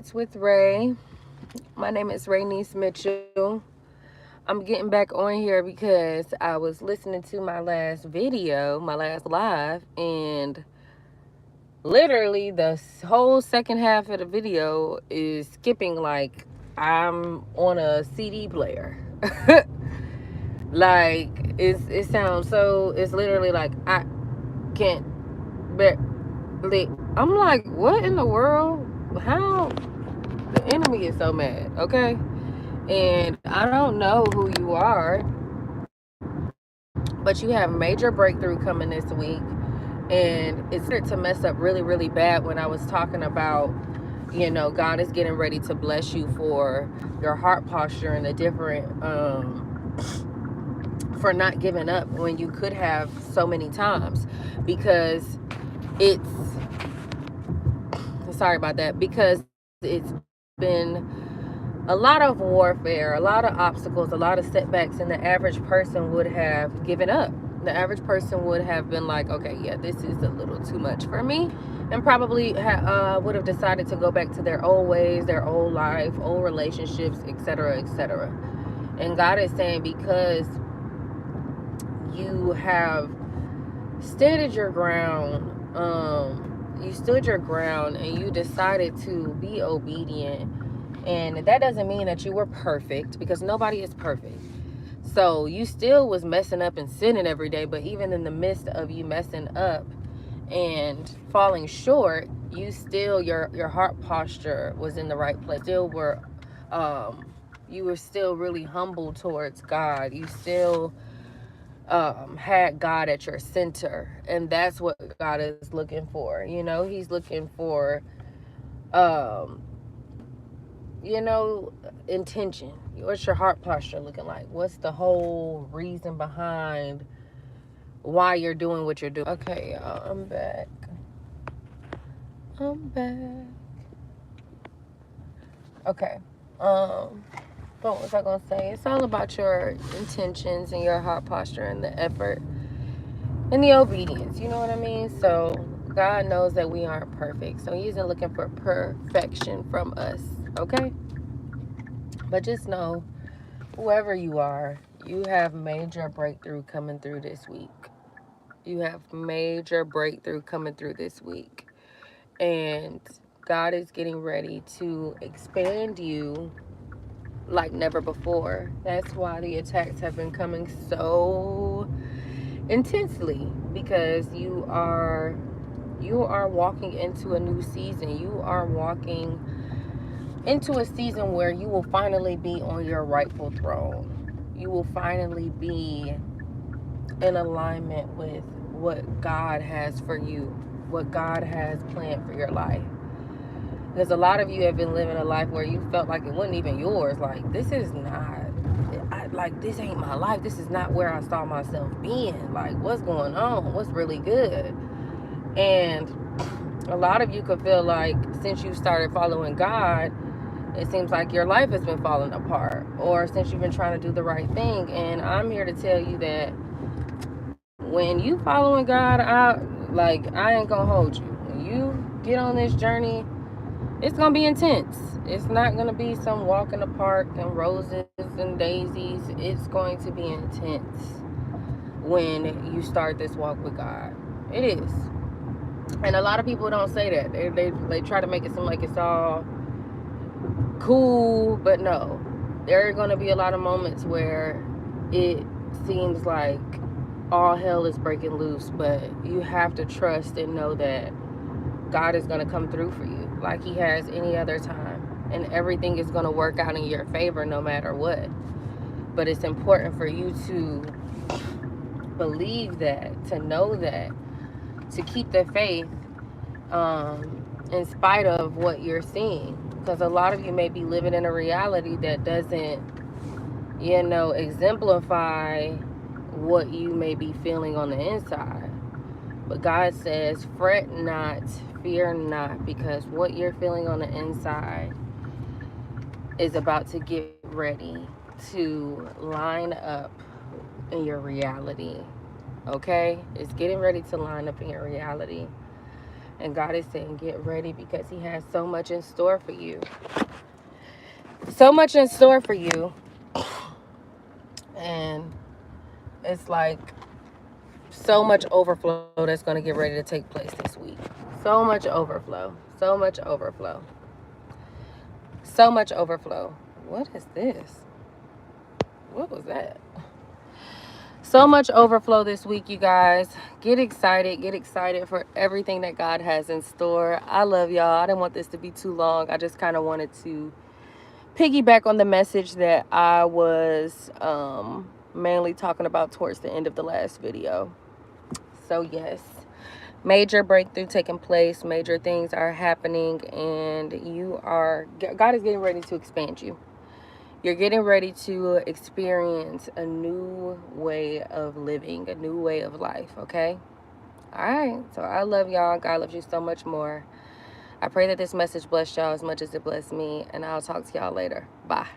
Chats with Ray. My name is Rainice Mitchell. I'm getting back on here because I was listening to my last video, my last live, and literally the whole second half of the video is skipping like I'm on a CD player. Like it sounds so. It's literally like I can't barely. I'm like, what in the world? How the enemy is so mad? Okay. And I don't know who you are, but you have major breakthrough coming this week. And it started to mess up really, really bad when I was talking about, God is getting ready to bless you for your heart posture and the different, for not giving up when you could have so many times. Because it's, sorry about that, because it's been a lot of warfare, a lot of obstacles, a lot of setbacks, and the average person would have given up. The average person would have been like, okay, yeah, this is a little too much for me, and probably would have decided to go back to their old ways, their old life, old relationships, etc., etc. And God is saying, because you have stood your ground, you stood your ground, and you decided to be obedient. And that doesn't mean that you were perfect, because nobody is perfect. So you still was messing up and sinning every day, but even in the midst of you messing up and falling short, you still, your heart posture was in the right place. Still were you were still really humble towards God. You still had God at your center, and that's what God is looking for. He's looking for um intention. What's your heart posture looking like? What's the whole reason behind why you're doing what you're doing? Okay, y'all, I'm back. Okay. What was I gonna say? It's all about your intentions and your heart posture and the effort and the obedience. You know what I mean? So God knows that we aren't perfect, so He isn't looking for perfection from us. Okay. But just know, whoever you are, you have major breakthrough coming through this week. You have major breakthrough coming through this week. And God is getting ready to expand you like never before. That's why the attacks have been coming so intensely, because you are walking into a new season. You are walking into a season where you will finally be on your rightful throne. You will finally be in alignment with what God has for you, what God has planned for your life. Because a lot of you have been living a life where you felt like it wasn't even yours. Like, this is not, this ain't my life. This is not where I saw myself being. Like, what's going on? What's really good? And a lot of you could feel like, since you started following God, it seems like your life has been falling apart, or since you've been trying to do the right thing. And I'm here to tell you that when you following God, I ain't gonna hold you. When you get on this journey, it's gonna be intense. It's not gonna be some walk in the park and roses and daisies. It's going to be intense when you start this walk with God. It is. And a lot of people don't say that. They try to make it seem like it's all cool, but no. There are going to be a lot of moments where it seems like all hell is breaking loose, but you have to trust and know that God is going to come through for you like He has any other time, and everything is going to work out in your favor no matter what. But it's important for you to believe that, to know that, to keep the faith, in spite of what you're seeing. Because a lot of you may be living in a reality that doesn't, exemplify what you may be feeling on the inside. But God says, fret not, fear not, because what you're feeling on the inside is about to get ready to line up in your reality. Okay? It's getting ready to line up in your reality. And God is saying, get ready, because he has so much in store for you. So much in store for you. And it's like so much overflow that's going to get ready to take place this week. So much overflow. So much overflow. So much overflow. What is this? What was that? So much overflow this week, you guys. Get excited. Get excited for everything that God has in store. I love y'all. I didn't want this to be too long. I just kind of wanted to piggyback on the message that I was mainly talking about towards the end of the last video. So yes, major breakthrough taking place, major things are happening, and God is getting ready to expand you. You're getting ready to experience a new way of living, a new way of life, okay? All right, so I love y'all. God loves you so much more. I pray that this message blessed y'all as much as it blessed me, and I'll talk to y'all later. Bye.